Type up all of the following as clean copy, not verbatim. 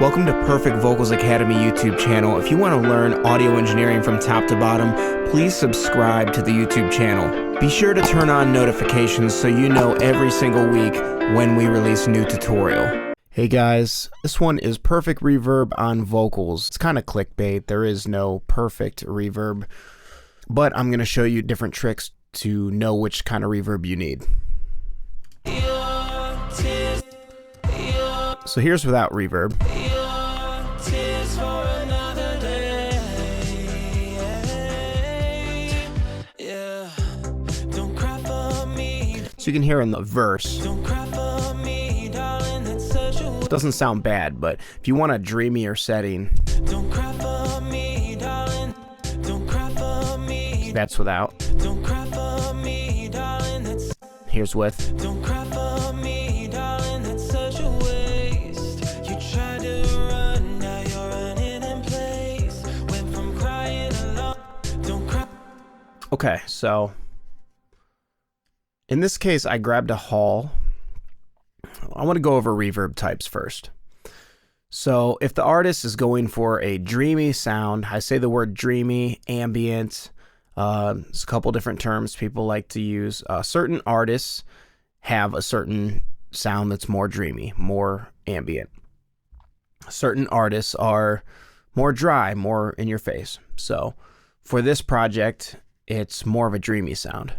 Welcome to Perfect Vocals Academy YouTube channel. If you want to learn audio engineering from top to bottom, please subscribe to the YouTube channel. Be sure to turn on notifications so you know every single week when we release a new tutorial. Hey guys, this one is perfect reverb on vocals. It's kind of clickbait. There is no perfect reverb, but I'm going to show you different tricks to know which kind of reverb you need. So here's without reverb. So you can hear in the verse. It doesn't sound bad, but if you want a dreamier setting, that's without. Here's with. Okay, so in this case, I grabbed a hall. I want to go over reverb types first. So if the artist is going for a dreamy sound, I say the word dreamy, ambient, there's a couple different terms people like to use. Certain artists have a certain sound that's more dreamy, more ambient. Certain artists are more dry, more in your face. So for this project, it's more of a dreamy sound.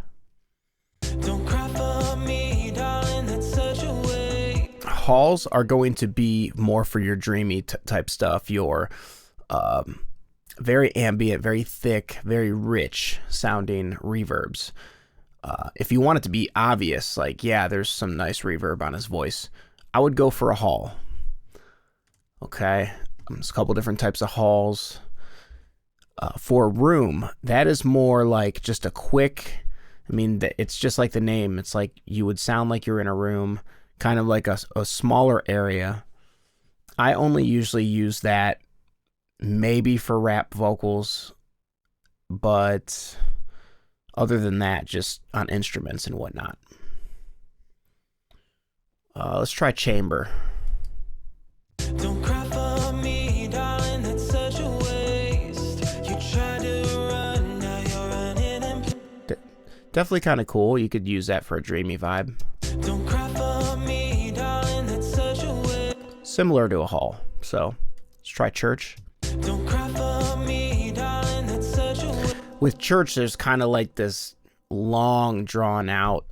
Halls are going to be more for your dreamy type stuff, your very ambient, very thick, very rich sounding reverbs. If you want it to be obvious, like, yeah, there's some nice reverb on his voice, I would go for a hall. Okay, there's a couple different types of halls. For a room, that is more like just a quick, I mean, it's just like the name. It's like you would sound like you're in a room, kind of like a smaller area. I only usually use that maybe for rap vocals, but other than that, just on instruments and whatnot. Let's try chamber. Don't cry for me, darling, that's such a waste. You try to run, now you're running and definitely kind of cool. You could use that for a dreamy vibe. Don't cry for me, darling, that's such a waste. Similar to a hall. So let's try church. Don't cry for me, darling, that's such a waste. With church, there's kind of like this long, drawn out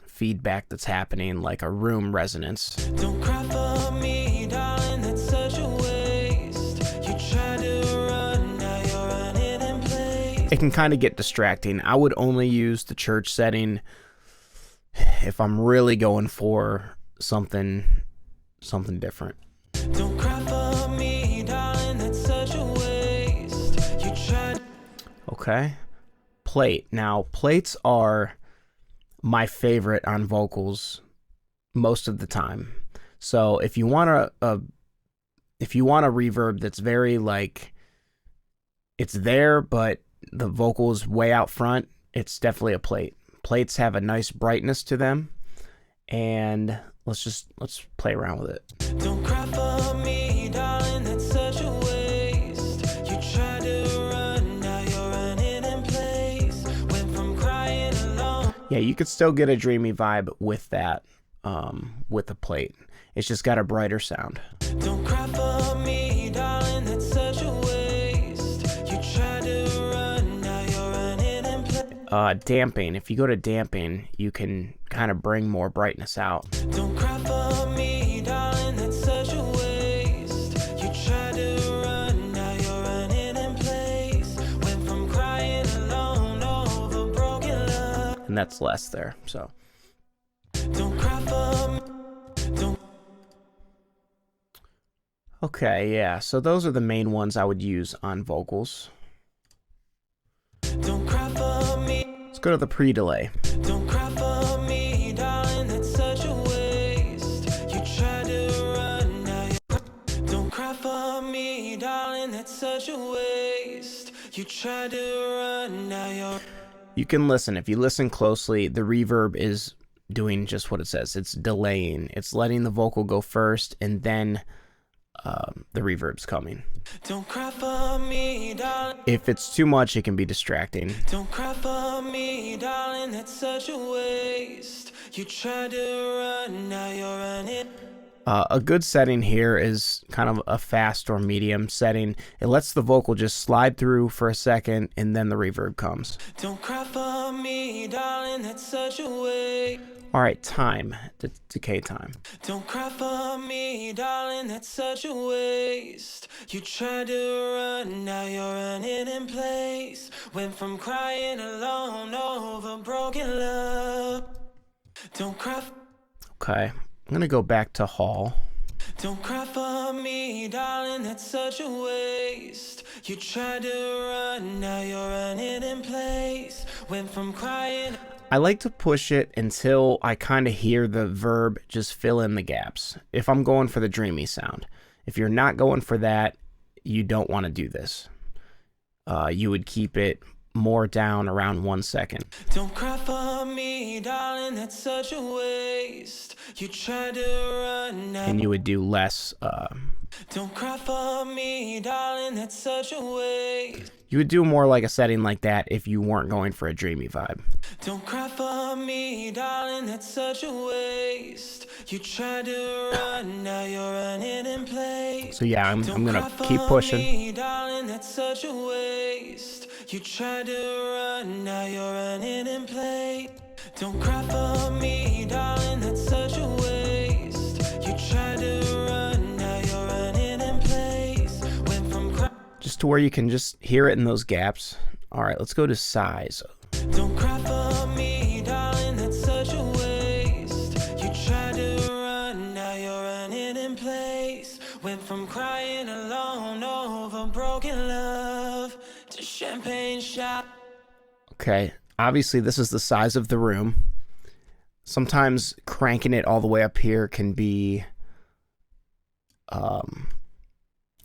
feedback that's happening, like a room resonance. Don't cry for me, darling, that's such a waste. You try to run, now you're running in place. It can kind of get distracting. I would only use the church setting if I'm really going for something different. Don't cry for me, darling, that's such a waste. You try. Okay. Plate. Now, plates are my favorite on vocals most of the time. So if you want a reverb that's very like, it's there but the vocal is way out front, it's definitely a plate. Plates have a nice brightness to them, and let's play around with it. Don't cry for me, darling, that's such a waste. You try to run, now you're running in place. Went from crying alone. Yeah, you could still get a dreamy vibe with that, with the plate. It's just got a brighter sound. Don't cry for me, darling, that's such a waste. You try to run, now you're running in place. Damping. If you go to damping, you can kind of bring more brightness out. Don't cry for me, darling, that's such a waste. You try to run, now you're running in place. Went from crying alone over broken love. And that's less there, so. Don't cry for me. Don't. Okay, yeah, so those are the main ones I would use on vocals. Don't cry for me. Let's go to the pre-delay. Don't cry for me, darling, that's such a waste. You try to run, now you. Don't cry for me, darling, that's such a waste. You try to run, now you're. You can listen. If you listen closely, the reverb is doing just what it says. It's delaying. It's letting the vocal go first and then the reverb's coming. Don't cry for me, darling. If it's too much, it can be distracting. Don't cry for me, darling. That's such a waste. You tried to run, now you're running. A good setting here is kind of a fast or medium setting. It lets the vocal just slide through for a second, and then the reverb comes. Don't cry for me, darling. That's such a waste. All right, time, decay time. Don't cry for me, darling. That's such a waste. You tried to run, now you're running in place. Went from crying alone over broken love. Don't cry. Okay, I'm gonna go back to Hall. Don't cry for me, darling, that's such a waste. You tried to run, now you're running in place. Went from crying. I like to push it until I kind of hear the verb just fill in the gaps, if I'm going for the dreamy sound. If you're not going for that, you don't want to do this. You would keep it more down around 1 second. Don't cry for me, darling, that's such a waste. You tried to run now. And you would do less. Don't cry for me, darling, that's such a waste. You would do more like a setting like that if you weren't going for a dreamy vibe. Don't cry for me, darling, that's such a waste. You tried to run, now you're running in place. So yeah, I'm gonna keep pushing. Me, darling, that's such a waste. You tried to run, now you're running in place. Don't cry for me, darling, that's such a waste. You tried to run, now you're running in place. Went from just to where you can just hear it in those gaps. All right, let's go to size. Don't cry for me, darling, that's such a waste. You tried to run, now you're running in place. Went from crying alone over broken love to champagne shop. Okay, obviously this is the size of the room. Sometimes cranking it all the way up here can be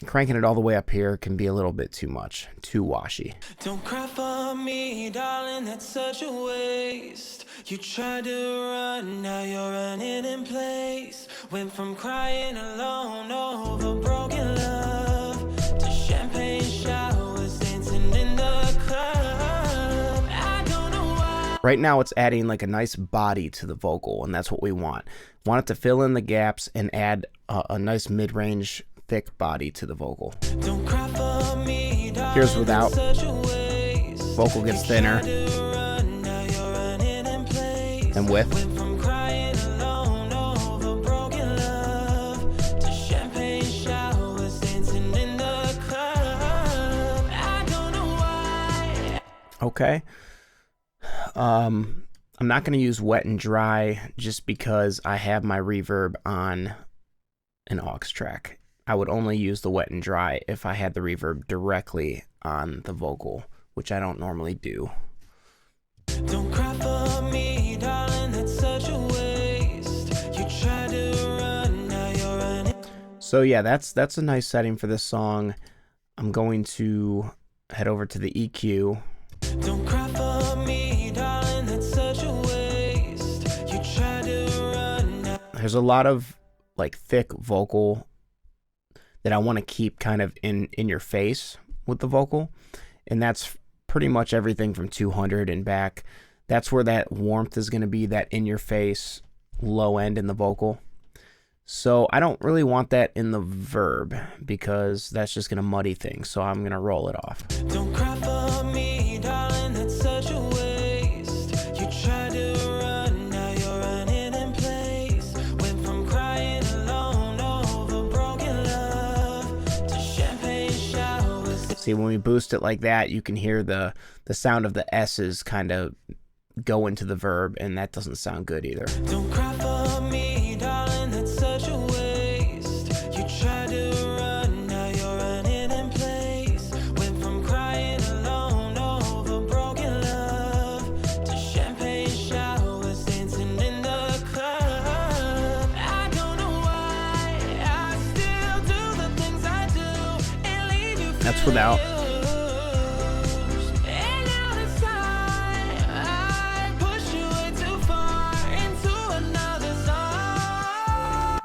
a little bit too much, too washy. Don't cry for me, darling, that's such a waste. You tried to run, now you're running in place. Went from crying alone over broken love to champagne showers, dancing in the club. I don't know why. Right now it's adding like a nice body to the vocal, and that's what we want. Want it to fill in the gaps and add a nice mid-range thick body to the vocal. Don't cry for me, darling, here's without. such a waste. Vocal gets thinner. Run, now you're running in place. And with. Went from crying alone over broken love to champagne showers, dancing in the club. I don't know why. Okay. I'm not going to use wet and dry just because I have my reverb on an aux track. I would only use the wet and dry if I had the reverb directly on the vocal, which I don't normally do. Don't cry for me, darling, that's such a waste. You tried to run, now you're running. So yeah, that's a nice setting for this song. I'm going to head over to the EQ. Don't cry for me, darling, that's such a waste. You tried to run now. There's a lot of like thick vocal that I want to keep kind of in your face with the vocal, and that's pretty much everything from 200 and back. That's where that warmth is going to be, that in your face low end in the vocal. So I don't really want that in the verb because that's just going to muddy things, so I'm going to roll it off. Don't cry for me, darling, that's such a waste. You tried to run, now you're running in place. Went from crying alone over broken love to champagne showers. See, when we boost it like that, you can hear the sound of the S's kind of go into the verb, and that doesn't sound good either. Don't cry for me, darling, that's such a waste. You tried to run, now you're running in place. Went from crying alone over broken love to champagne showers, dancing in the club. I don't know why I still do the things I do and leave you. That's without.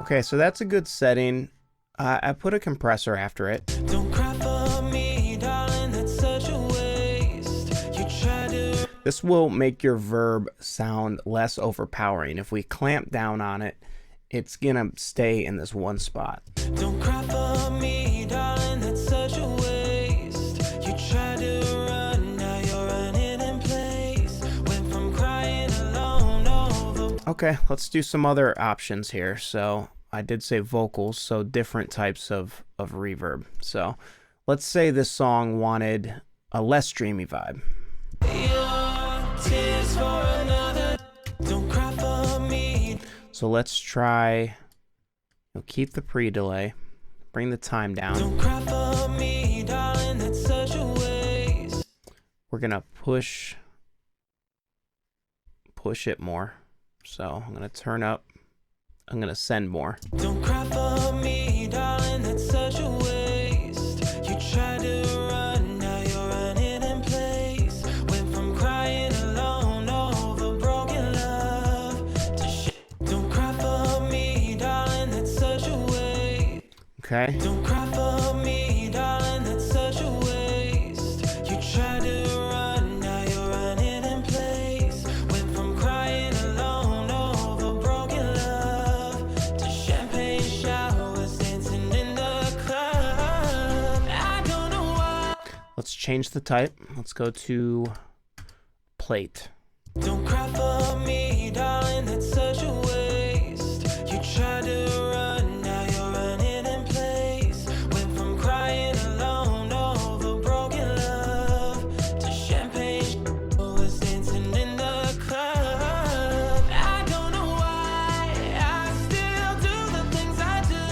Okay, so that's a good setting. I put a compressor after it. Don't cry for me, darling, that's such a waste. You try to... This will make your verb sound less overpowering. If we clamp down on it, it's gonna stay in this one spot. Don't cry for me, darling, that's such a waste. You try to run, now you're running in place. Went from crying alone over... Okay, let's do some other options here. So I did say vocals, so different types of reverb. So let's say this song wanted a less dreamy vibe. Your tears for another. Don't cry for me. So let's try, keep the pre-delay, bring the time down. Don't cry for me, darling, that's such a waste. We're gonna push it more. So I'm gonna turn up, I'm gonna send more. Don't cry for me, darling, that's such a waste. You try to run, now you're running in place. Went from crying alone over broken love to shit. Don't cry for me, darling, that's such a waste. Okay. Don't cry for me, darling, that's such a waste. You try to run, now you're running in place. Went from crying alone over broken love to champagne showers, dancing in the club. I don't know why. Let's change the type. Let's go to plate. Don't cry for me, darling, that's such a waste. You try to run, now you're running in place. Went from crying alone over broken love to champagne showers, dancing in the club. I don't know why I still do the things I do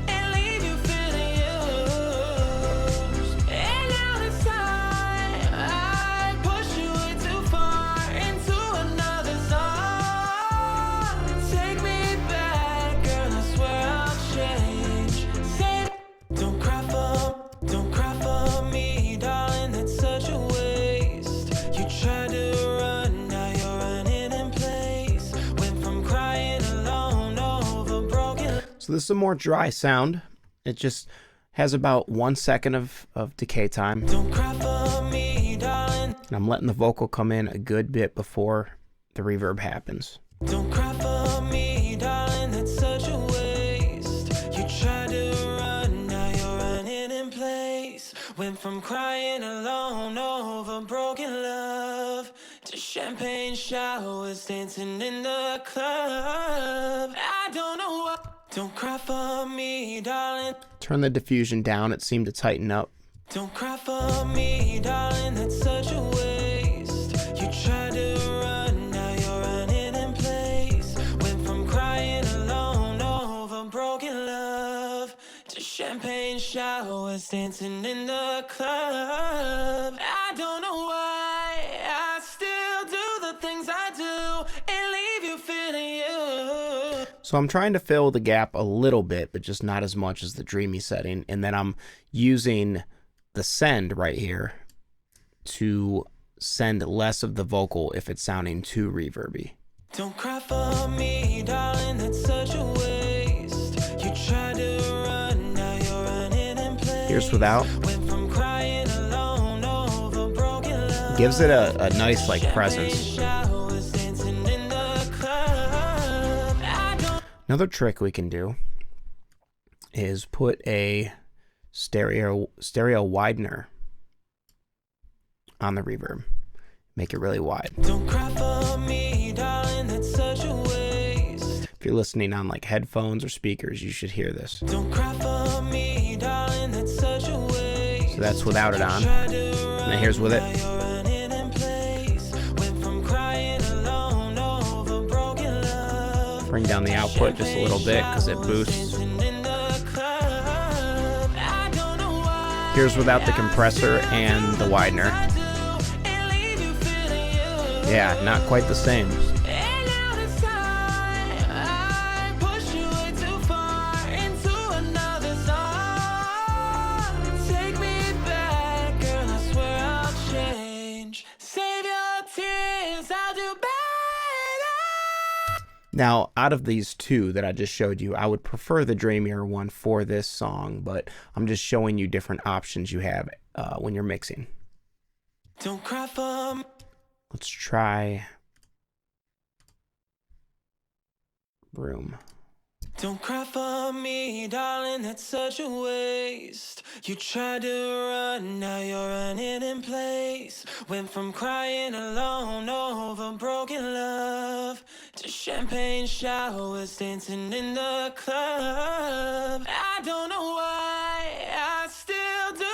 and leave you feeling used. And now it's time I push you way too far into another zone. Take me back, girl, I swear I'll change. Say, don't cry for me, darling, that's such a waste. You try to run, now you're running in place. Went from crying alone over broken. So this is a more dry sound. It just has about 1 second of decay time. Don't cry for me, darling. And I'm letting the vocal come in a good bit before the reverb happens. Don't cry for me, darling, that's such a waste. You try to run, now you're running in place. Went from crying alone over broken love to champagne showers, dancing in the club. I don't know what. Don't cry for me, darling. Turn the diffusion down. It seemed to tighten up. Don't cry for me, darling, that's such a waste. You try to run, now you're running in place. Went from crying alone over broken love to champagne showers, dancing in the club. I don't know why I still do the things I do and leave you feeling you. So I'm trying to fill the gap a little bit, but just not as much as the dreamy setting. And then I'm using the send right here to send less of the vocal if it's sounding too reverby. Don't cry for me, darling, that's such a waste. You try to run, now you're running in place. Here's without. Went from crying alone over broken love. Gives it a nice like presence. Showers, dancing in the club. I don't... Another trick we can do is put a stereo widener on the reverb. Make it really wide. Don't cry for me, darling, that's such a waste. If you're listening on like headphones or speakers, you should hear this. Don't cry for me, darling, that's such a waste. So that's without it on. And then here's with it. Bring down the output just a little bit because it boosts. Here's without the compressor and the widener. Yeah, not quite the same. Now, out of these two that I just showed you, I would prefer the dreamier one for this song, but I'm just showing you different options you have when you're mixing. Don't cry for me. Let's try Room. Don't cry for me, darling, that's such a waste. You tried to run, now you're running in place. Went from crying alone over broken love to champagne showers, dancing in the club. I don't know why I still do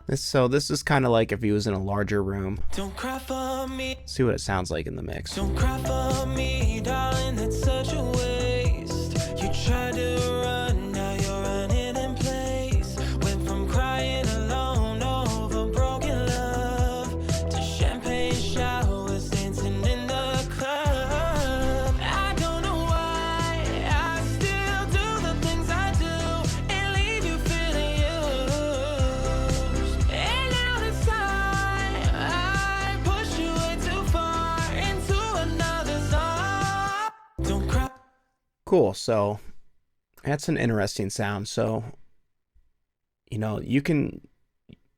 the So this is kind of like if he was in a larger room. Don't cry for me. See what it sounds like in the mix. Don't cry for me, darling, that's such a waste. You tried to run, now you're running in place. Went from crying alone over broken love to champagne showers, dancing in the club. I don't know why I still do the things I do and leave you feeling used. And now this time I push you way too far into another zone. Don't cry. Cool, so that's an interesting sound. So, you know, you can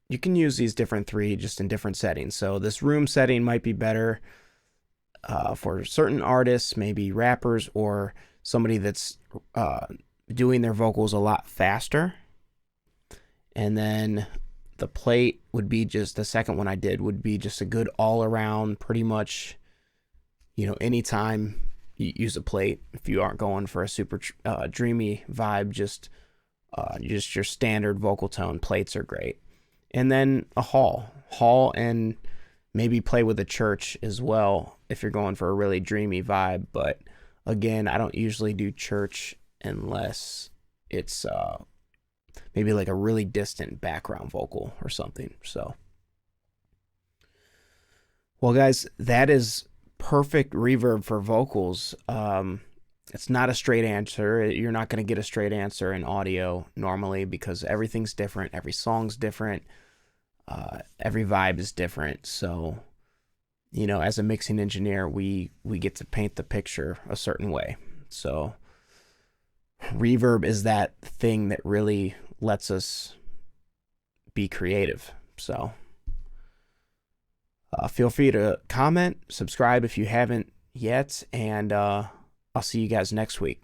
use these different three just in different settings. So this room setting might be better for certain artists, maybe rappers or somebody that's doing their vocals a lot faster. And then the plate would be just, the second one I did would be just a good all around, pretty much, you know, anytime you use a plate. If you aren't going for a super dreamy vibe, just your standard vocal tone, plates are great. And then a hall, and maybe play with a church as well if you're going for a really dreamy vibe. But again, I don't usually do church unless it's maybe like a really distant background vocal or something. So, well, guys, that is perfect reverb for vocals. It's not a straight answer. You're not going to get a straight answer in audio normally because everything's different. Every song's different. Every vibe is different. So, you know, as a mixing engineer, we get to paint the picture a certain way. So reverb is that thing that really lets us be creative. So feel free to comment, subscribe if you haven't yet, and I'll see you guys next week.